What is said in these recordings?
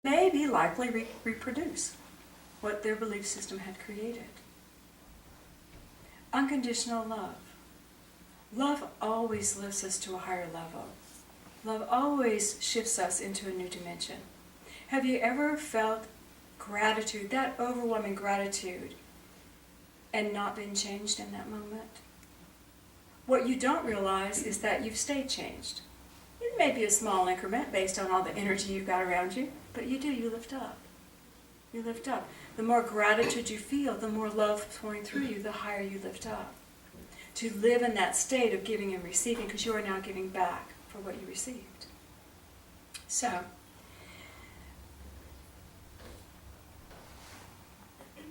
maybe likely reproduce what their belief system had created. Unconditional love. Love always lifts us to a higher level. Love always shifts us into a new dimension. Have you ever felt gratitude, that overwhelming gratitude, and not been changed in that moment? What you don't realize is that you've stayed changed. It may be a small increment based on all the energy you've got around you, but you lift up. You lift up. The more gratitude you feel, the more love flowing through you, the higher you lift up. To live in that state of giving and receiving, because you are now giving back for what you received. So,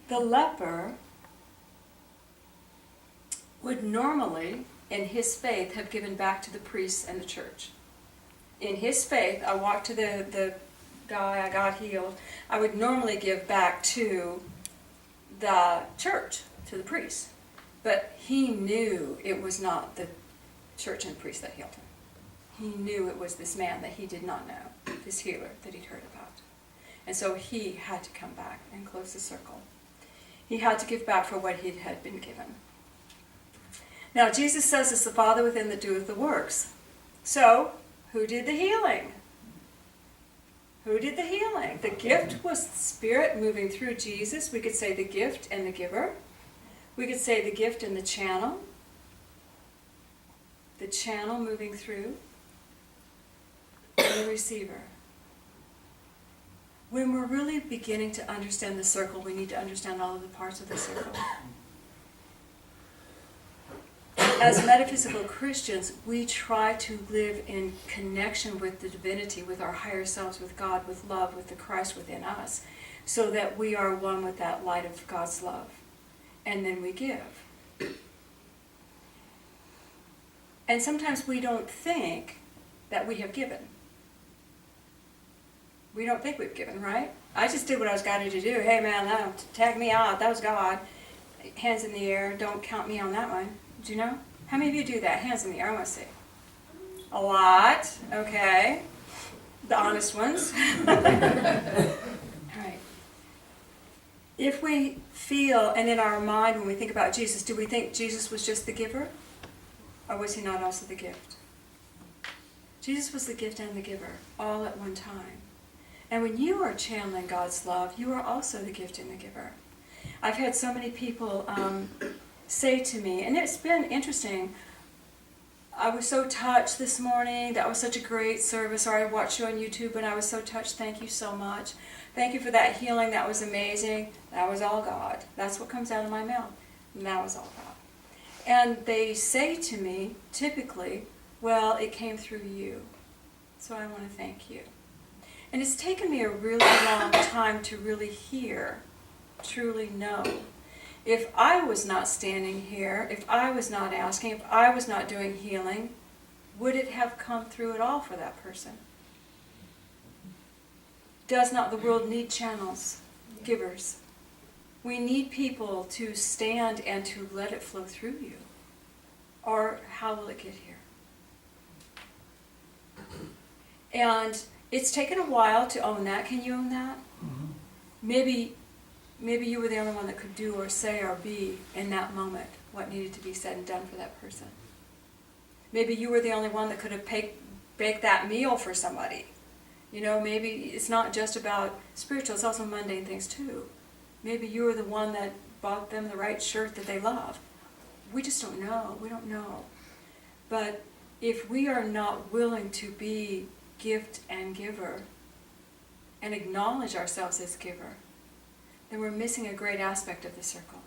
the leper would normally, in his faith, have given back to the priests and the church. In his faith, I walked to the guy, I got healed, I would normally give back to the church, to the priest. But he knew it was not the church and priest that healed him. He knew it was this man that he did not know, this healer that he'd heard about. And so he had to come back and close the circle. He had to give back for what he had been given. Now, Jesus says it's the Father within that doeth the works. So, who did the healing? Who did the healing? The gift was the Spirit moving through Jesus. We could say the gift and the giver. We could say the gift and the channel moving through, and the receiver. When we're really beginning to understand the circle, we need to understand all of the parts of the circle. As metaphysical Christians, we try to live in connection with the divinity, with our higher selves, with God, with love, with the Christ within us, so that we are one with that light of God's love. And then we give. And sometimes we don't think that we have given. We don't think we've given, right? I just did what I was guided to do. Hey man, tag me out. That was God. Hands in the air. Don't count me on that one. Do you know? How many of you do that? Hands in the air. I want to see. A lot. Okay. The honest ones. All right. If we feel, and in our mind when we think about Jesus, do we think Jesus was just the giver? Or was he not also the gift? Jesus was the gift and the giver, all at one time. And when you are channeling God's love, you are also the gift and the giver. I've had so many people say to me, and it's been interesting, I was so touched this morning, that was such a great service, or I watched you on YouTube and I was so touched, thank you so much. Thank you for that healing, that was amazing. That was all God. That's what comes out of my mouth. And that was all God. And they say to me, typically, well, it came through you. So I want to thank you. And it's taken me a really long time to really hear, truly know. If I was not standing here, if I was not asking, if I was not doing healing, would it have come through at all for that person? Does not the world need channels, givers? We need people to stand and to let it flow through you. Or how will it get here? And it's taken a while to own that. Can you own that? Mm-hmm. Maybe you were the only one that could do or say or be in that moment what needed to be said and done for that person. Maybe you were the only one that could have baked that meal for somebody. You know, maybe it's not just about spiritual, it's also mundane things too. Maybe you were the one that bought them the right shirt that they love. We just don't know. We don't know. But if we are not willing to be gift and giver and acknowledge ourselves as giver, then we're missing a great aspect of the circle.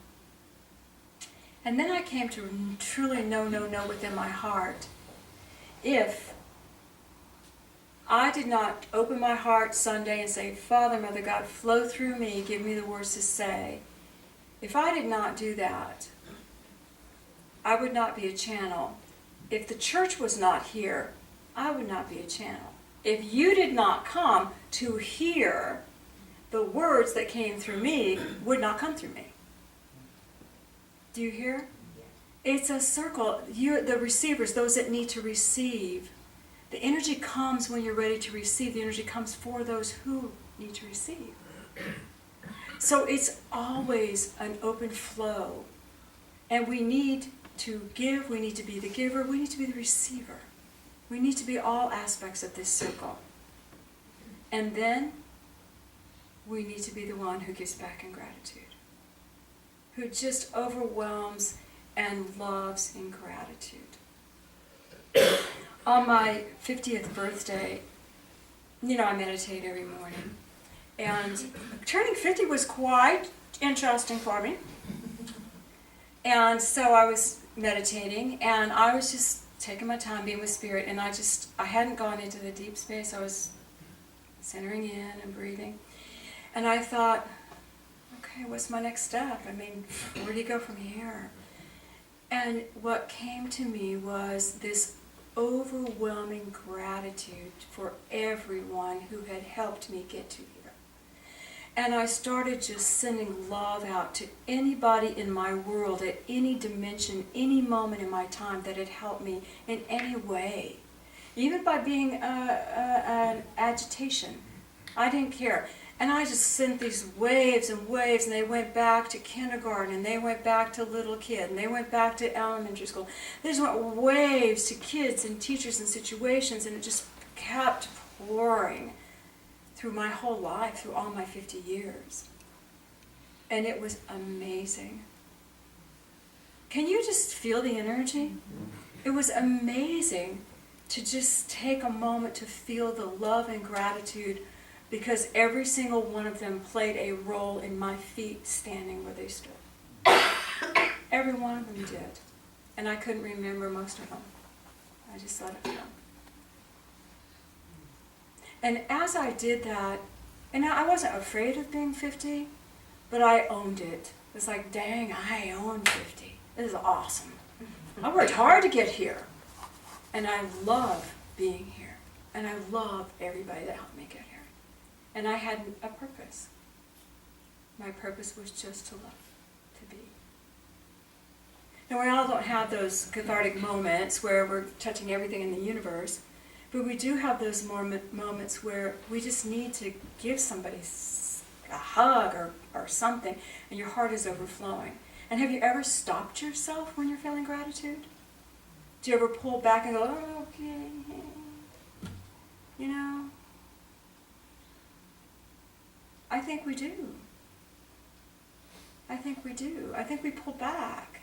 And then I came to truly know within my heart, if I did not open my heart Sunday and say, Father, Mother God, flow through me, give me the words to say. If I did not do that, I would not be a channel. If the church was not here, I would not be a channel. If you did not come to hear, the words that came through me would not come through me. Do you hear? It's a circle. The receivers, those that need to receive. The energy comes when you're ready to receive. The energy comes for those who need to receive. So it's always an open flow. And we need to give, we need to be the giver, we need to be the receiver. We need to be all aspects of this circle. And then we need to be the one who gives back in gratitude, who just overwhelms and loves in gratitude. On my 50th birthday, I meditate every morning. And turning 50 was quite interesting for me. And so I was meditating, and I was just taking my time being with Spirit, and I hadn't gone into the deep space. I was centering in and breathing. And I thought, okay, what's my next step? Where do you go from here? And what came to me was this overwhelming gratitude for everyone who had helped me get to here. And I started just sending love out to anybody in my world at any dimension, any moment in my time that had helped me in any way. Even by being an agitation. I didn't care. And I just sent these waves and waves, and they went back to kindergarten, and they went back to little kid, and they went back to elementary school. They just went waves to kids and teachers and situations, and it just kept pouring through my whole life, through all my 50 years. And it was amazing. Can you just feel the energy? It was amazing to just take a moment to feel the love and gratitude, because every single one of them played a role in my feet standing where they stood. Every one of them did. And I couldn't remember most of them. I just let it go. And as I did that, and I wasn't afraid of being 50, but I owned it. It's like, dang, I own 50. This is awesome. I worked hard to get here. And I love being here. And I love everybody that helped me get here. And I had a purpose. My purpose was just to love, to be. Now, we all don't have those cathartic moments where we're touching everything in the universe, but we do have those moments where we just need to give somebody a hug or something, and your heart is overflowing. And have you ever stopped yourself when you're feeling gratitude? Do you ever pull back and go, oh, okay, I think we do. I think we do. I think we pull back.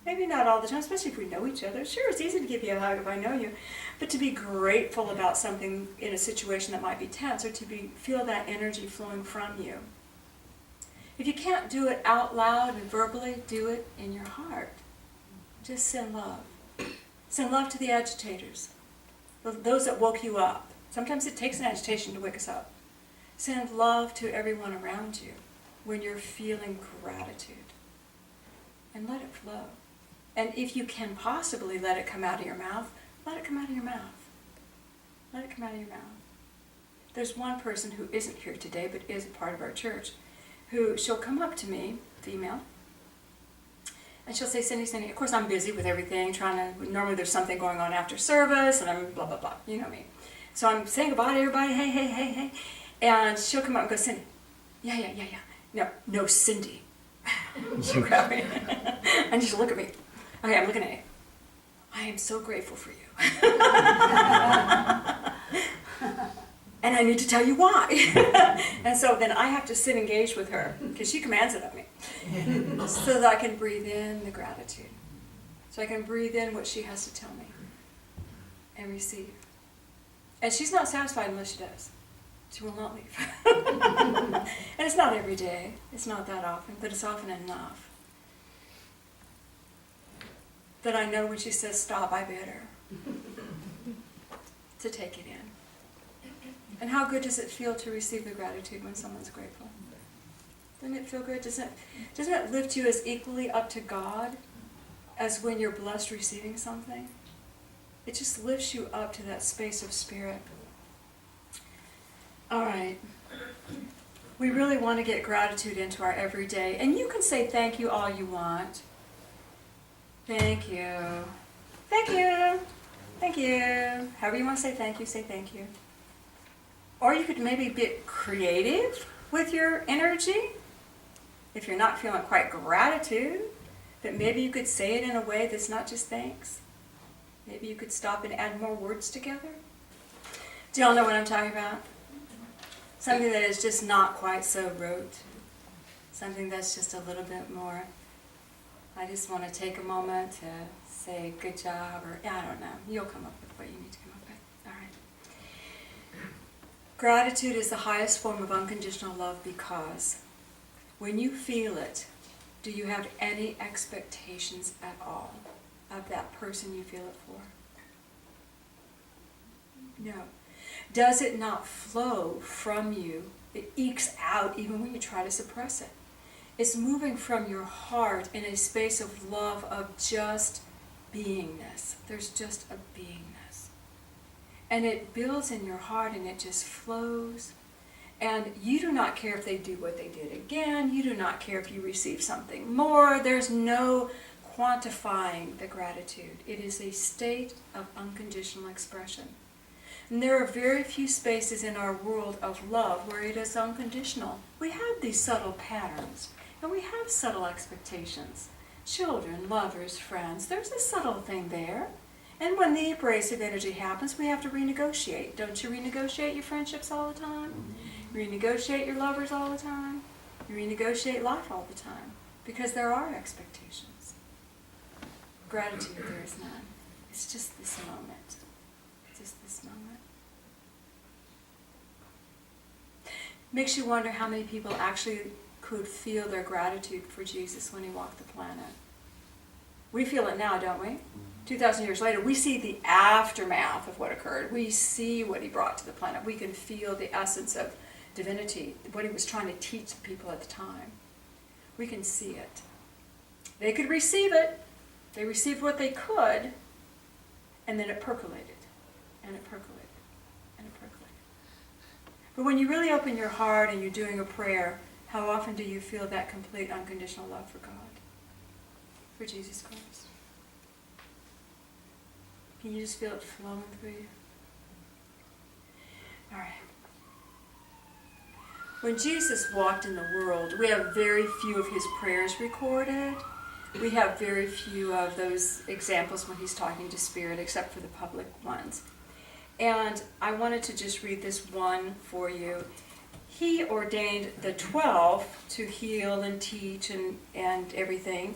Maybe not all the time, especially if we know each other. Sure, it's easy to give you a hug if I know you. But to be grateful about something in a situation that might be tense, or to feel that energy flowing from you. If you can't do it out loud and verbally, do it in your heart. Just send love. Send love to the agitators, those that woke you up. Sometimes it takes an agitation to wake us up. Send love to everyone around you when you're feeling gratitude. And let it flow. And if you can possibly let it come out of your mouth, let it come out of your mouth. Let it come out of your mouth. There's one person who isn't here today, but is a part of our church, who she'll come up to me, female, and she'll say, Cindy, of course I'm busy with everything, normally there's something going on after service, and I'm blah, blah, blah, you know me. So I'm saying goodbye to everybody, hey. And she'll come up and go, Cindy, yeah. No, Cindy. She'll grab me and just look at me. Okay, I'm looking at you. I am so grateful for you. And I need to tell you why. And so then I have to sit engaged with her, because she commands it of me, so that I can breathe in the gratitude. So I can breathe in what she has to tell me and receive. And she's not satisfied unless she does. She will not leave. And it's not every day. It's not that often, but it's often enough that I know when she says stop, I bid her to take it in. And how good does it feel to receive the gratitude when someone's grateful? Doesn't it feel good? Doesn't it lift you as equally up to God as when you're blessed receiving something? It just lifts you up to that space of spirit. All right. We really want to get gratitude into our everyday. And you can say thank you all you want. Thank you. Thank you. Thank you. However you want to say thank you, say thank you. Or you could maybe be creative with your energy. If you're not feeling quite gratitude, that maybe you could say it in a way that's not just thanks. Maybe you could stop and add more words together. Do y'all know what I'm talking about? Something that is just not quite so rote. Something that's just a little bit more, I just want to take a moment to say good job, or I don't know. You'll come up with what you need to come up with. All right. Gratitude is the highest form of unconditional love because when you feel it, do you have any expectations at all of that person you feel it for? No. Does it not flow from you? It ekes out even when you try to suppress it. It's moving from your heart in a space of love, of just beingness. There's just a beingness. And it builds in your heart and it just flows. And you do not care if they do what they did again. You do not care if you receive something more. There's no quantifying the gratitude. It is a state of unconditional expression. And there are very few spaces in our world of love where it is unconditional. We have these subtle patterns, and we have subtle expectations. Children, lovers, friends, there's a subtle thing there. And when the abrasive energy happens, we have to renegotiate. Don't you renegotiate your friendships all the time? Renegotiate your lovers all the time? You renegotiate life all the time. Because there are expectations. Gratitude, there is none. It's just this moment. Just this moment. Makes you wonder how many people actually could feel their gratitude for Jesus when he walked the planet. We feel it now, don't we? 2,000 years later, we see the aftermath of what occurred. We see what he brought to the planet. We can feel the essence of divinity, what he was trying to teach the people at the time. We can see it. They could receive it. They received what they could, and then it percolated, and it percolated, and it percolated. But when you really open your heart and you're doing a prayer, how often do you feel that complete unconditional love for God, for Jesus Christ? Can you just feel it flowing through you? All right. When Jesus walked in the world, we have very few of his prayers recorded. We have very few of those examples when he's talking to Spirit, except for the public ones. And I wanted to just read this one for you. He ordained the 12 to heal and teach and everything.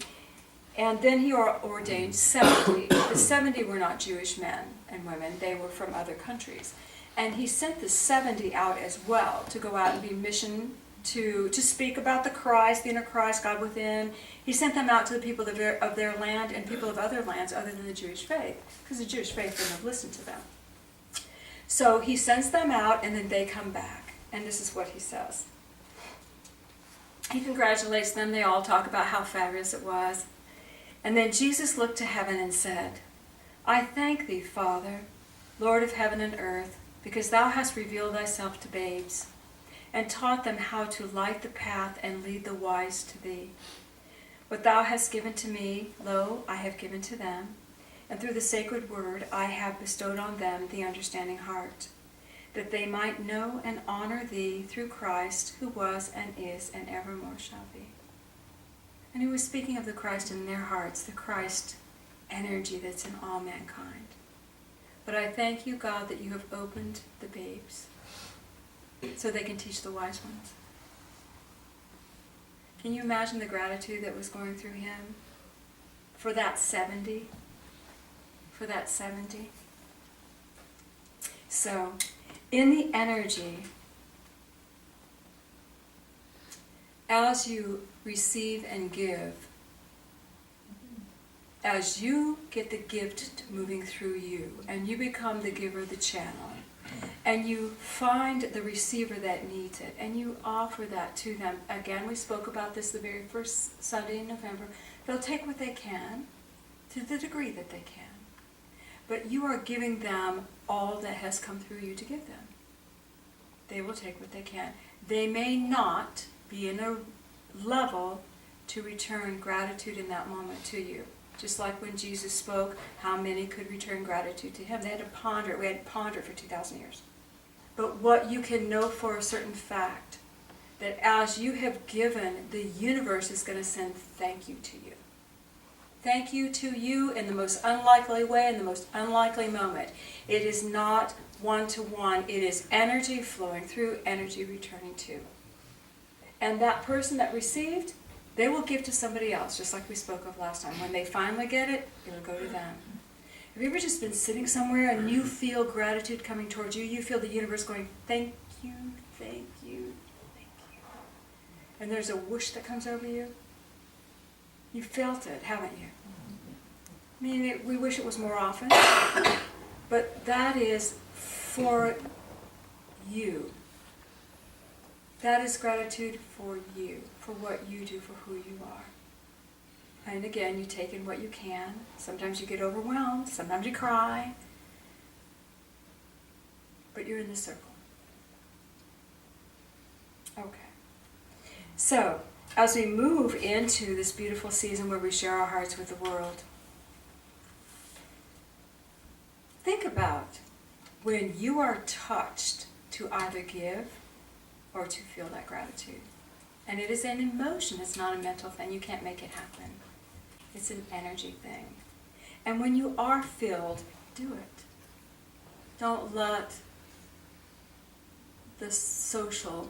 And then he ordained 70. The 70 were not Jewish men and women. They were from other countries. And he sent the 70 out as well to go out and be mission to speak about the Christ, the inner Christ, God within. He sent them out to the people of their land and people of other lands other than the Jewish faith, because the Jewish faith wouldn't have listened to them. So he sends them out, and then they come back. And this is what he says. He congratulates them. They all talk about how fabulous it was. And then Jesus looked to heaven and said, I thank thee, Father, Lord of heaven and earth, because thou hast revealed thyself to babes, and taught them how to light the path and lead the wise to thee. What thou hast given to me, lo, I have given to them, and through the sacred word I have bestowed on them the understanding heart, that they might know and honor thee through Christ, who was and is and evermore shall be. And he was speaking of the Christ in their hearts, the Christ energy that's in all mankind. But I thank you, God, that you have opened the babes so they can teach the wise ones. Can you imagine the gratitude that was going through him for that 70? For that 70? So, in the energy, as you receive and give, as you get the gift moving through you, and you become the giver, the channel, and you find the receiver that needs it, and you offer that to them. Again, we spoke about this the very first Sunday in November. They'll take what they can, to the degree that they can. But you are giving them all that has come through you to give them. They will take what they can. They may not be in a level to return gratitude in that moment to you. Just like when Jesus spoke, how many could return gratitude to him? They had to ponder it. We had to ponder it for 2,000 years. But what you can know for a certain fact, that as you have given, the universe is going to send thank you to you. Thank you to you in the most unlikely way, in the most unlikely moment. It is not one-to-one. It is energy flowing through, energy returning to. And that person that received, they will give to somebody else, just like we spoke of last time. When they finally get it, it will go to them. Have you ever just been sitting somewhere and you feel gratitude coming towards you? You feel the universe going, thank you, thank you, thank you. And there's a whoosh that comes over you. You felt it, haven't you? I mean, we wish it was more often. But that is for you. That is gratitude for you, for what you do, for who you are. And again, you take in what you can. Sometimes you get overwhelmed. Sometimes you cry. But you're in the circle. Okay. So, as we move into this beautiful season where we share our hearts with the world, think about when you are touched to either give or to feel that gratitude. And it is an emotion, it's not a mental thing. You can't make it happen. It's an energy thing. And when you are filled, do it. Don't let the social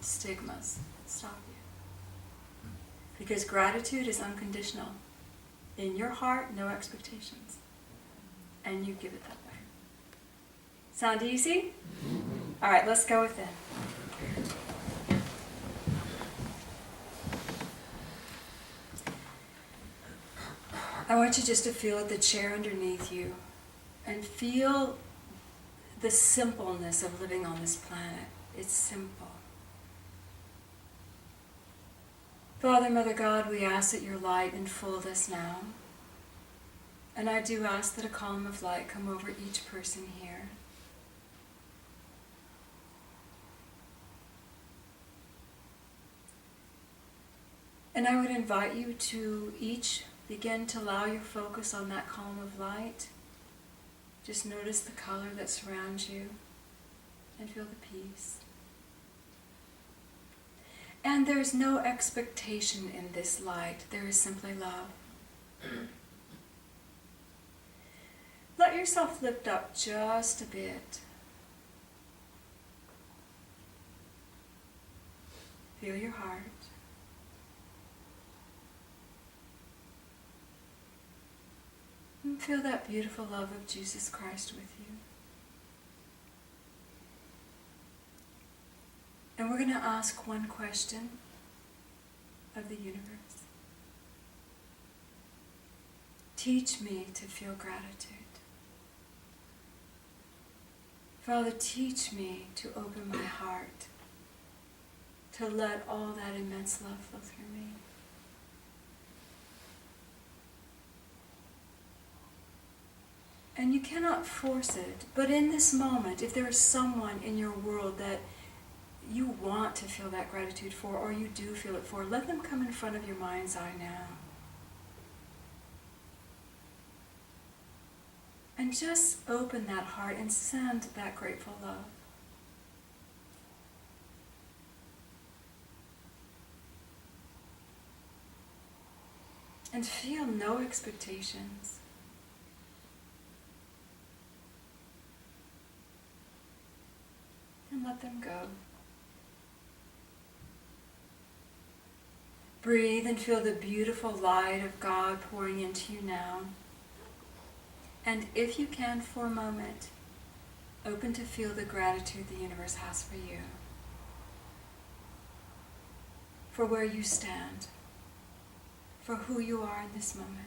stigmas stop you. Because gratitude is unconditional. In your heart, no expectations. And you give it that way. Sound easy? All right, let's go with it. I want you just to feel the chair underneath you and feel the simpleness of living on this planet. It's simple. Father, Mother God, we ask that your light enfold us now. And I do ask that a column of light come over each person here. And I would invite you to each begin to allow your focus on that column of light. Just notice the color that surrounds you and feel the peace. And there's no expectation in this light. There is simply love. Let yourself lift up just a bit. Feel your heart. And feel that beautiful love of Jesus Christ with you. And we're going to ask one question of the universe. Teach me to feel gratitude. Father, teach me to open my heart, to let all that immense love flow through me. And you cannot force it, but in this moment, if there is someone in your world that you want to feel that gratitude for, or you do feel it for, let them come in front of your mind's eye now. And just open that heart and send that grateful love. And feel no expectations. And let them go. Breathe and feel the beautiful light of God pouring into you now. And if you can, for a moment, open to feel the gratitude the universe has for you. For where you stand. For who you are in this moment.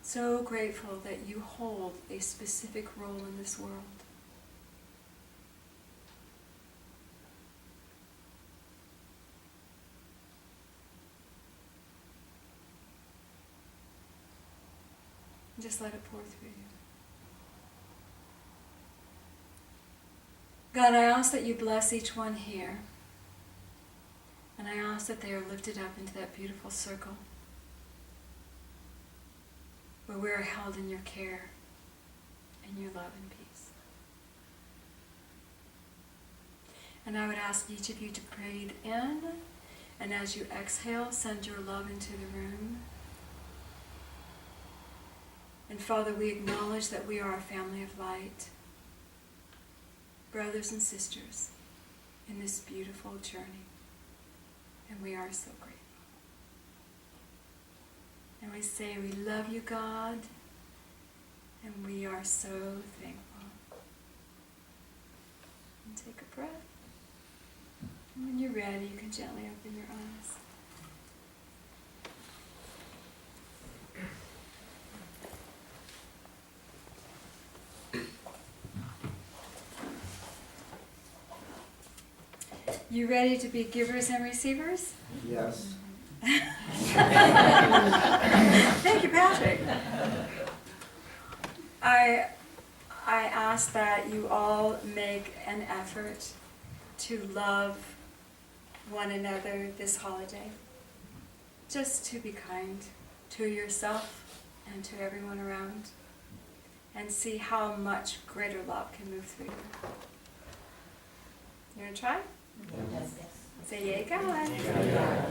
So grateful that you hold a specific role in this world. Just let it pour through you. God, I ask that you bless each one here. And I ask that they are lifted up into that beautiful circle where we are held in your care in your love and peace. And I would ask each of you to breathe in, and as you exhale, send your love into the room. And Father, we acknowledge that we are a family of light, brothers and sisters in this beautiful journey. And we are so grateful. And we say, we love you, God, and we are so thankful. And take a breath. And when you're ready, you can gently open your eyes. You ready to be givers and receivers? Yes. Thank you, Patrick. I ask that you all make an effort to love one another this holiday. Just to be kind to yourself and to everyone around, and see how much greater love can move through you. You want to try? Yes. Say yay, God.